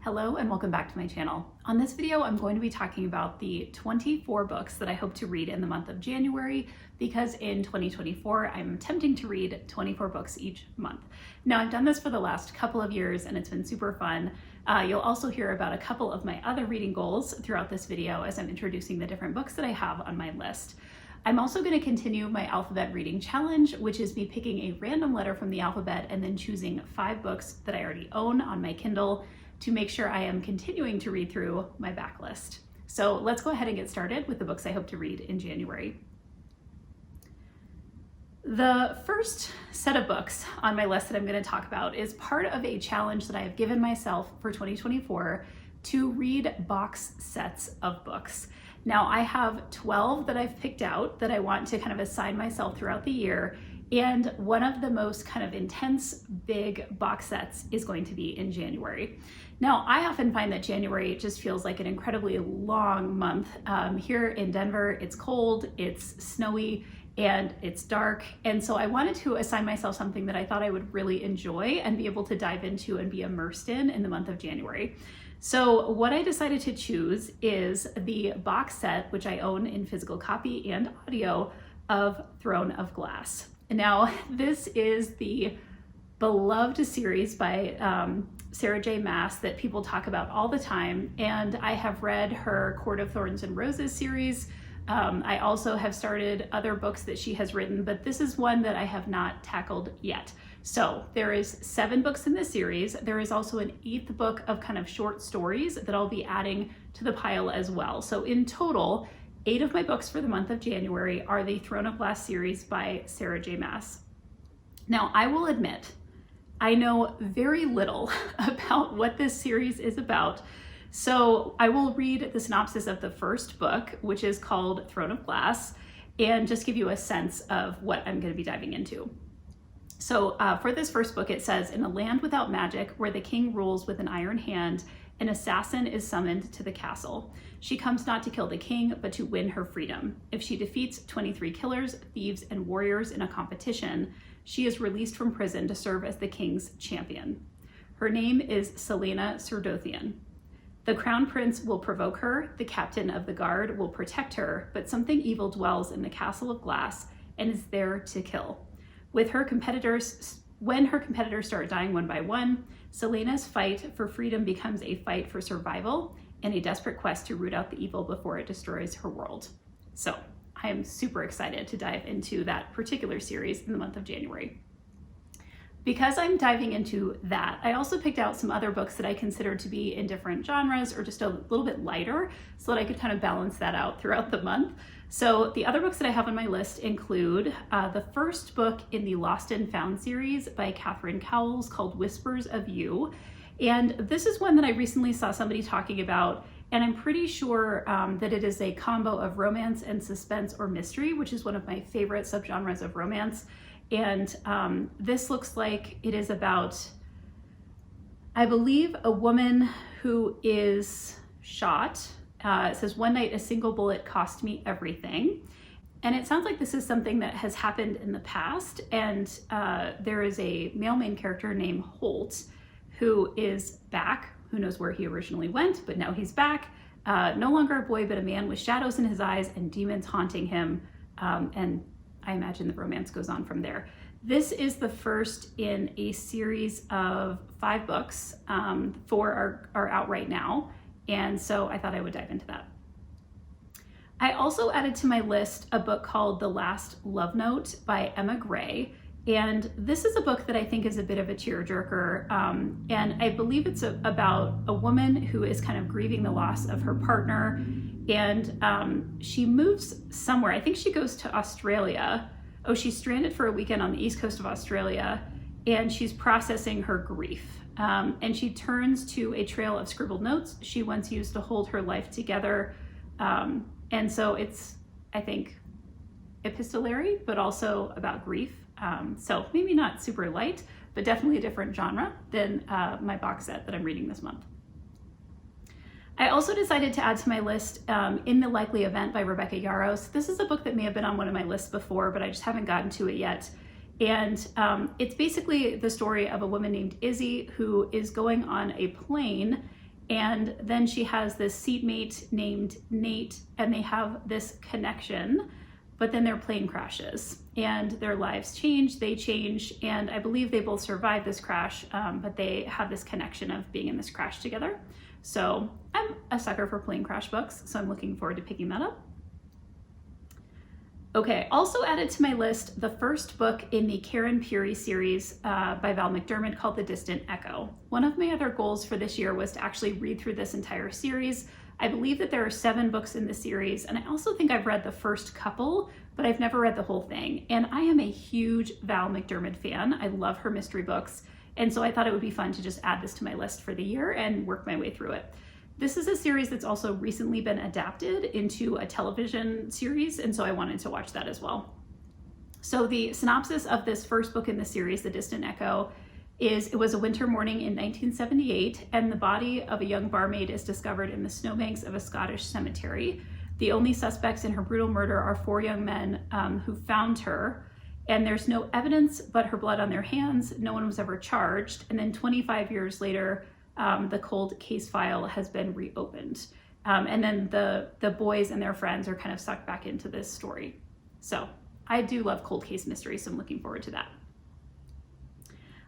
Hello and welcome back to my channel. On this video, I'm going to be talking about the 24 books that I hope to read in the month of January, because in 2024, I'm attempting to read 24 books each month. Now, I've done this for the last couple of years and it's been super fun. You'll also hear about a couple of my other reading goals throughout this video as I'm introducing the different books that I have on my list. I'm also going to continue my alphabet reading challenge, which is me picking a random letter from the alphabet and then choosing 5 books that I already own on my Kindle to make sure I am continuing to read through my backlist. So let's go ahead and get started with the books I hope to read in January. The first set of books on my list that I'm going to talk about is part of a challenge that I have given myself for 2024 to read box sets of books. Now, I have 12 that I've picked out that I want to kind of assign myself throughout the year, and one of the most kind of intense big box sets is going to be in January. Now, I often find that January just feels like an incredibly long month. Here in Denver, it's cold, it's snowy, and it's dark. And so I wanted to assign myself something that I thought I would really enjoy and be able to dive into and be immersed in the month of January. So what I decided to choose is the box set, which I own in physical copy and audio, of Throne of Glass. Now, this is the beloved series by Sarah J. Maas that people talk about all the time, and I have read her Court of Thorns and Roses series. I also have started other books that she has written, but this is one that I have not tackled yet. So there is 7 books in this series. There is also an 8th book of kind of short stories that I'll be adding to the pile as well. So in total, 8 of my books for the month of January are the Throne of Glass series by Sarah J. Maas. Now, I will admit, I know very little about what this series is about. So I will read the synopsis of the first book, which is called Throne of Glass, and just give you a sense of what I'm going to be diving into. So for this first book, it says, in a land without magic, where the king rules with an iron hand, an assassin is summoned to the castle. She comes not to kill the king, but to win her freedom. If she defeats 23 killers, thieves, and warriors in a competition, she is released from prison to serve as the king's champion. Her name is Selena Serdothian. The crown prince will provoke her, the captain of the guard will protect her, but something evil dwells in the castle of glass and is there to kill. When her competitors start dying one by one, Selena's fight for freedom becomes a fight for survival and a desperate quest to root out the evil before it destroys her world. So I am super excited to dive into that particular series in the month of January. Because I'm diving into that, I also picked out some other books that I consider to be in different genres or just a little bit lighter so that I could kind of balance that out throughout the month. So the other books that I have on my list include the first book in the Lost and Found series by Catherine Cowles called Whispers of You. And this is one that I recently saw somebody talking about, and I'm pretty sure that it is a combo of romance and suspense or mystery, which is one of my favorite subgenres of romance. And this looks like it is about, I believe, a woman who is shot. It says, one night a single bullet cost me everything. And it sounds like this is something that has happened in the past. And there is a male main character named Holt who is back. Who knows where he originally went, but now he's back. No longer a boy, but a man with shadows in his eyes and demons haunting him. And I imagine the romance goes on from there. This is the first in a series of 5 books. 4 are out right now. And so I thought I would dive into that. I also added to my list a book called The Last Love Note by Emma Gray. And this is a book that I think is a bit of a tearjerker. And I believe it's about a woman who is kind of grieving the loss of her partner. And she moves somewhere. I think she goes to Australia. Oh, she's stranded for a weekend on the east coast of Australia, and she's processing her grief. And she turns to a trail of scribbled notes she once used to hold her life together. And so it's, I think, epistolary, but also about grief. So maybe not super light, but definitely a different genre than my box set that I'm reading this month. I also decided to add to my list In the Likely Event by Rebecca Yarros. This is a book that may have been on one of my lists before, but I just haven't gotten to it yet. And it's basically the story of a woman named Izzy who is going on a plane And then she has this seatmate named Nate, and they have this connection, but then their plane crashes and their lives change, they change, and I believe they both survive this crash, but they have this connection of being in this crash together. So I'm a sucker for plane crash books, so I'm looking forward to picking that up. Okay, also added to my list, the first book in the Karen Peary series by Val McDermid called The Distant Echo. One of my other goals for this year was to actually read through this entire series. I believe that there are 7 books in the series, and I also think I've read the first couple, but I've never read the whole thing. And I am a huge Val McDermid fan. I love her mystery books, and so I thought it would be fun to just add this to my list for the year and work my way through it. This is a series that's also recently been adapted into a television series, and so I wanted to watch that as well. So the synopsis of this first book in the series, The Distant Echo, is it was a winter morning in 1978, and the body of a young barmaid is discovered in the snowbanks of a Scottish cemetery. The only suspects in her brutal murder are 4 young men who found her, and there's no evidence but her blood on their hands. No one was ever charged, and then 25 years later, the cold case file has been reopened. And then the boys and their friends are kind of sucked back into this story. So I do love cold case mysteries, so I'm looking forward to that.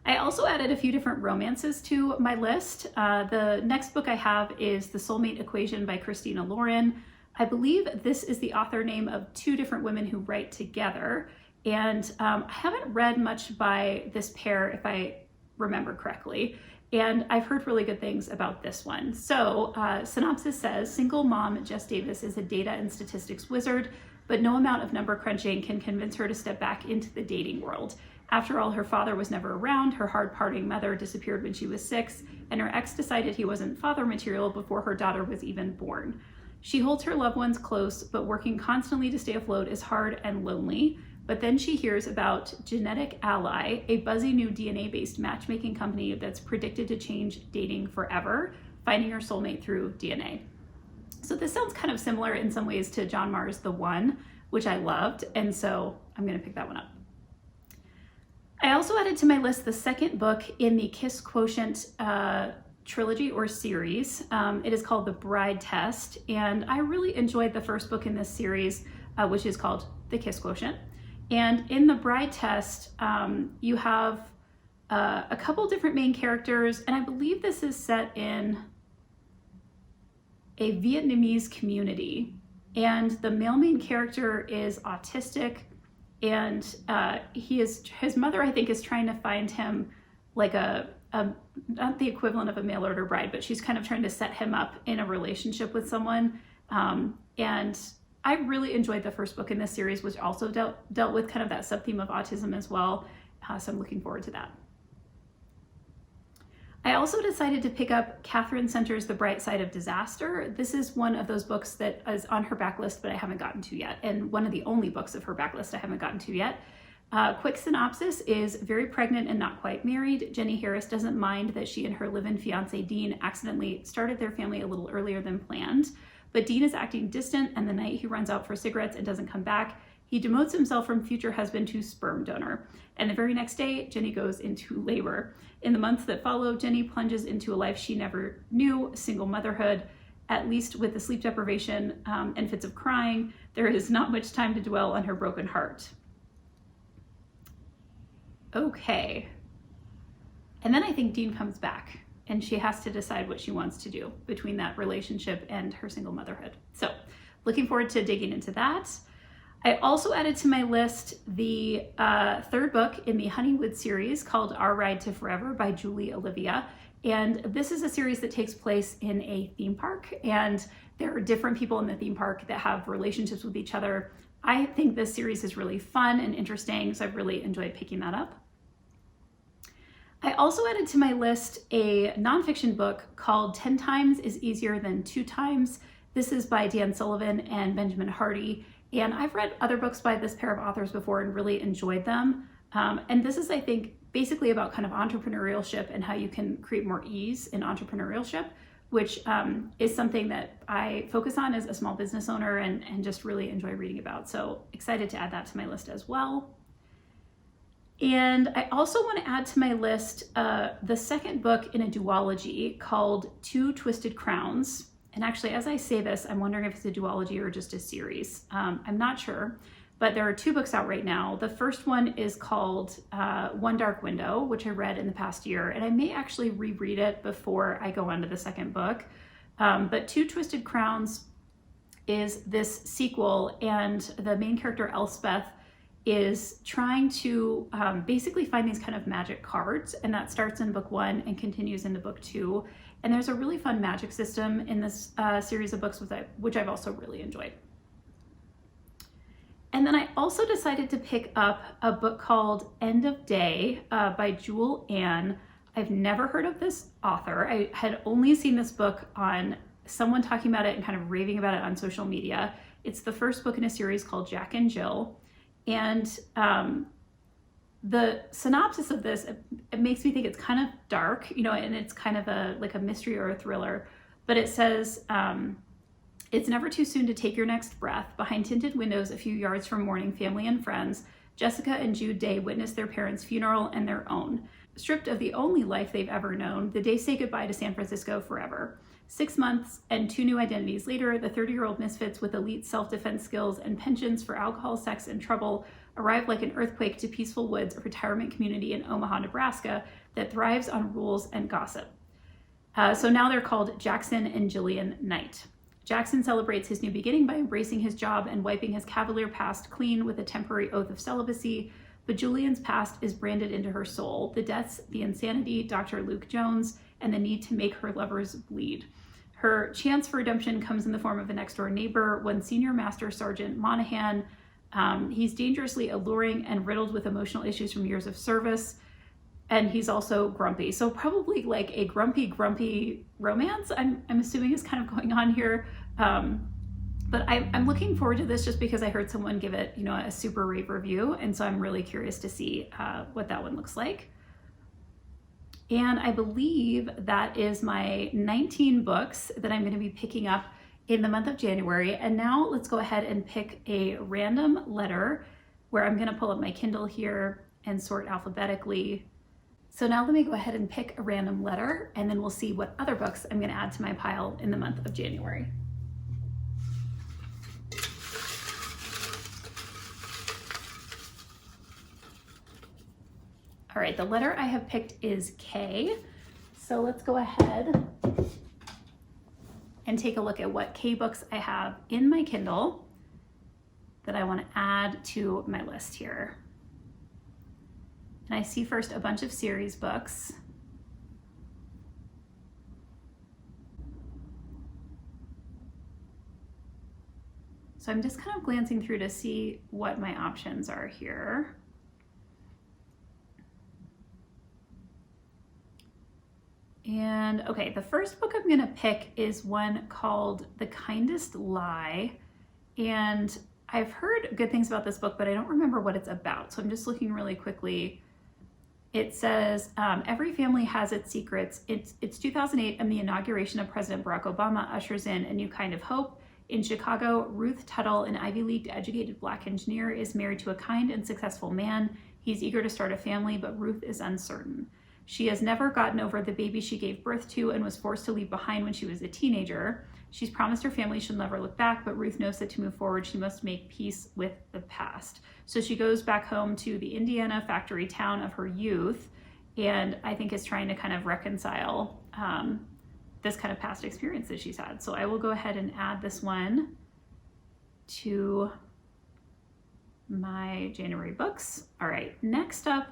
I also added a few different romances to my list. The next book I have is The Soulmate Equation by Christina Lauren. I believe this is the author name of 2 different women who write together. And I haven't read much by this pair, if I remember correctly. And I've heard really good things about this one. So synopsis says, single mom Jess Davis is a data and statistics wizard, but no amount of number crunching can convince her to step back into the dating world. After all, her father was never around, her hard-parting mother disappeared when she was 6, and her ex decided he wasn't father material before her daughter was even born. She holds her loved ones close, but working constantly to stay afloat is hard and lonely. But then she hears about Genetic Ally, a buzzy new DNA-based matchmaking company that's predicted to change dating forever, finding your soulmate through DNA. So this sounds kind of similar in some ways to John Marr's The One, which I loved, and so I'm gonna pick that one up. I also added to my list the second book in the Kiss Quotient trilogy or series. It is called The Bride Test, and I really enjoyed the first book in this series, which is called The Kiss Quotient. And in The Bride Test, you have a couple different main characters, and I believe this is set in a Vietnamese community. And the male main character is autistic, and his mother, I think, is trying to find him like not the equivalent of a mail order bride, but she's kind of trying to set him up in a relationship with someone. And I really enjoyed the first book in this series, which also dealt with kind of that sub-theme of autism as well. So I'm looking forward to that. I also decided to pick up Catherine Center's The Bright Side of Disaster. This is one of those books that is on her backlist, but I haven't gotten to yet, and one of the only books of her backlist I haven't gotten to yet. Quick synopsis is very pregnant and not quite married. Jenny Harris doesn't mind that she and her live-in fiance Dean accidentally started their family a little earlier than planned, but Dean is acting distant, and the night he runs out for cigarettes and doesn't come back, he demotes himself from future husband to sperm donor. And the very next day, Jenny goes into labor. In the months that follow, Jenny plunges into a life she never knew, single motherhood. At least with the sleep deprivation and fits of crying, there is not much time to dwell on her broken heart. Okay. And then I think Dean comes back, and she has to decide what she wants to do between that relationship and her single motherhood. So looking forward to digging into that. I also added to my list the third book in the Honeywood series called Our Ride to Forever by Julie Olivia. And this is a series that takes place in a theme park, and there are different people in the theme park that have relationships with each other. I think this series is really fun and interesting, so I've really enjoyed picking that up. I also added to my list a nonfiction book called 10 Times is Easier Than 2 Times. This is by Dan Sullivan and Benjamin Hardy. And I've read other books by this pair of authors before and really enjoyed them. And this is, I think, basically about kind of entrepreneurship and how you can create more ease in entrepreneurship, which is something that I focus on as a small business owner and just really enjoy reading about. So excited to add that to my list as well. And I also want to add to my list the second book in a duology called Two Twisted Crowns. And actually, as I say this, I'm wondering if it's a duology or just a series. I'm not sure, but there are 2 books out right now. The first one is called One Dark Window, which I read in the past year, and I may actually reread it before I go on to the second book. But Two Twisted Crowns is this sequel, and the main character, Elspeth, is trying to basically find these kind of magic cards, and that starts in book 1 and continues into book 2. And there's a really fun magic system in this series of books, which I've also really enjoyed. And then I also decided to pick up a book called End of Day by Jewel Ann. I've never heard of this author. I had only seen this book on someone talking about it and kind of raving about it on social media. It's the first book in a series called Jack and Jill. And the synopsis of this, it makes me think it's kind of dark, and it's kind of like a mystery or a thriller. But it says, it's never too soon to take your next breath. Behind tinted windows a few yards from mourning family and friends, Jessica and Jude Day witness their parents' funeral and their own. Stripped of the only life they've ever known, the Days say goodbye to San Francisco forever. 6 months and 2 new identities later, the 30-year-old misfits with elite self-defense skills and penchants for alcohol, sex, and trouble arrive like an earthquake to Peaceful Woods, a retirement community in Omaha, Nebraska that thrives on rules and gossip. So now they're called Jackson and Jillian Knight. Jackson celebrates his new beginning by embracing his job and wiping his cavalier past clean with a temporary oath of celibacy, but Julian's past is branded into her soul. The deaths, the insanity, Dr. Luke Jones, and the need to make her lovers bleed. Her chance for redemption comes in the form of a next-door neighbor, one Senior Master Sergeant Monahan. He's dangerously alluring and riddled with emotional issues from years of service, and he's also grumpy. So probably like a grumpy romance, I'm assuming is kind of going on here. But I'm looking forward to this just because I heard someone give it, a super rave review, and so I'm really curious to see what that one looks like. And I believe that is my 19 books that I'm going to be picking up in the month of January. And now let's go ahead and pick a random letter where I'm going to pull up my Kindle here and sort alphabetically. So now let me go ahead and pick a random letter, and then we'll see what other books I'm going to add to my pile in the month of January. All right, the letter I have picked is K. So let's go ahead and take a look at what K books I have in my Kindle that I want to add to my list here. And I see first a bunch of series books. So I'm just kind of glancing through to see what my options are here. And okay, the first book I'm gonna pick is one called The Kindest Lie. And I've heard good things about this book, but I don't remember what it's about. So I'm just looking really quickly. It says, every family has its secrets. It's 2008 and the inauguration of President Barack Obama ushers in a new kind of hope. In Chicago, Ruth Tuttle, an Ivy League educated Black engineer, is married to a kind and successful man. He's eager to start a family, but Ruth is uncertain. She has never gotten over the baby she gave birth to and was forced to leave behind when she was a teenager. She's promised her family she'll never look back, but Ruth knows that to move forward, she must make peace with the past. So she goes back home to the Indiana factory town of her youth, and I think is trying to kind of reconcile this kind of past experience that she's had. So I will go ahead and add this one to my January books. All right, next up,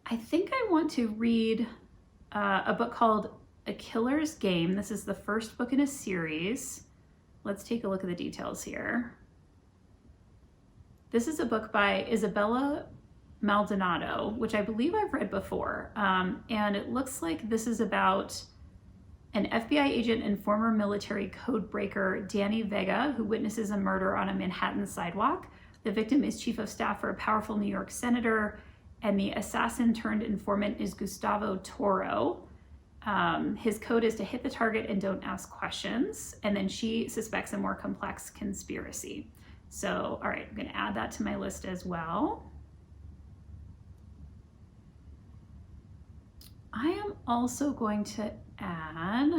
I think I want to read a book called A Killer's Game. This is the first book in a series. Let's take a look at the details here. This is a book by Isabella Maldonado, which I believe I've read before. And it looks like this is about an FBI agent and former military code breaker, Danny Vega, who witnesses a murder on a Manhattan sidewalk. The victim is chief of staff for a powerful New York senator, and the assassin turned informant is Gustavo Toro. His code is to hit the target and don't ask questions. And then she suspects a more complex conspiracy. So, all right, I'm going to add that to my list as well. I am also going to add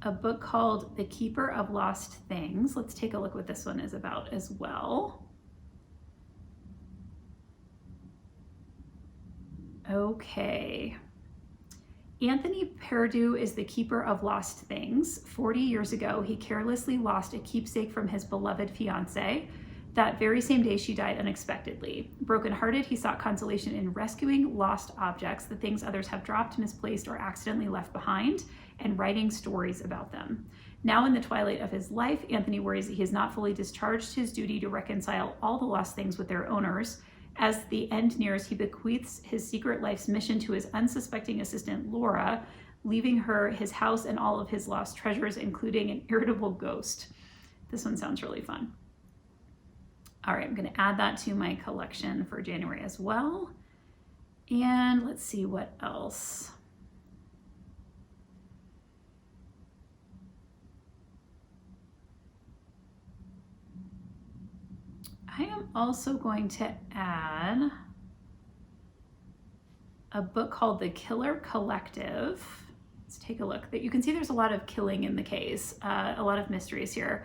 a book called The Keeper of Lost Things. Let's take a look what this one is about as well. Okay. Anthony Perdue is the keeper of lost things. 40 years ago, he carelessly lost a keepsake from his beloved fiancée. That very same day, she died unexpectedly. Brokenhearted, he sought consolation in rescuing lost objects, the things others have dropped, misplaced, or accidentally left behind, and writing stories about them. Now in the twilight of his life, Anthony worries that he has not fully discharged his duty to reconcile all the lost things with their owners. As the end nears, he bequeaths his secret life's mission to his unsuspecting assistant, Laura, leaving her his house and all of his lost treasures, including an irritable ghost. This one sounds really fun. All right, I'm going to add that to my collection for January as well. And let's see what else. I am also going to add a book called The Killer Collective. Let's take a look. You can see there's a lot of killing in the case, a lot of mysteries here.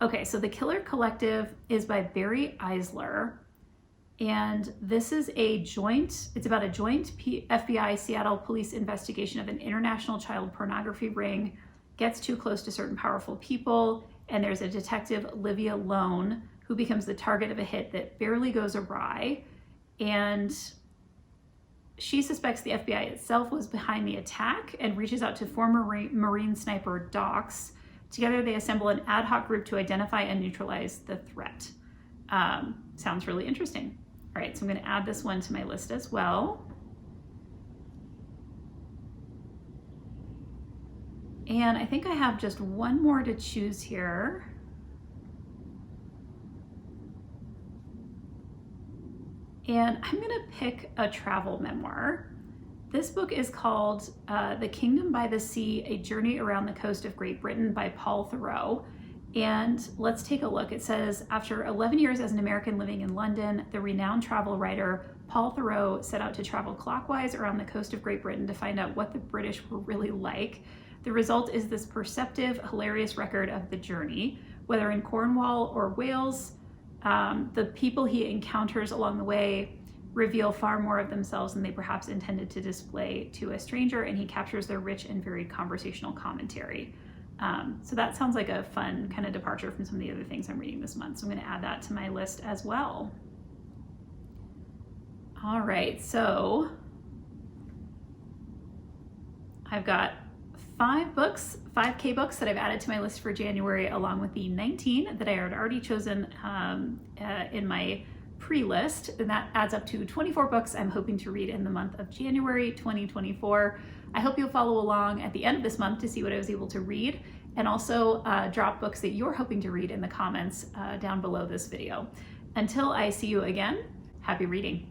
Okay, so The Killer Collective is by Barry Eisler, and this is it's about a joint FBI Seattle police investigation of an international child pornography ring gets too close to certain powerful people, and there's a detective, Olivia Lone, who becomes the target of a hit that barely goes awry, and she suspects the FBI itself was behind the attack and reaches out to former Marine sniper Docs. Together they assemble an ad hoc group to identify and neutralize the threat. Sounds really interesting. All right, so I'm going to add this one to my list as well. And I think I have just one more to choose here. And I'm going to pick a travel memoir. This book is called The Kingdom by the Sea, A Journey Around the Coast of Great Britain by Paul Theroux. And let's take a look. It says, after 11 years as an American living in London, the renowned travel writer Paul Theroux set out to travel clockwise around the coast of Great Britain to find out what the British were really like. The result is this perceptive, hilarious record of the journey. Whether in Cornwall or Wales, the people he encounters along the way reveal far more of themselves than they perhaps intended to display to a stranger, and he captures their rich and varied conversational commentary. So that sounds like a fun kind of departure from some of the other things I'm reading this month. So I'm going to add that to my list as well. All right, so I've got 5 books, 5K books that I've added to my list for January, along with the 19 that I had already chosen in my pre-list, and that adds up to 24 books I'm hoping to read in the month of January 2024. I hope you'll follow along at the end of this month to see what I was able to read, and also drop books that you're hoping to read in the comments down below this video. Until I see you again, happy reading.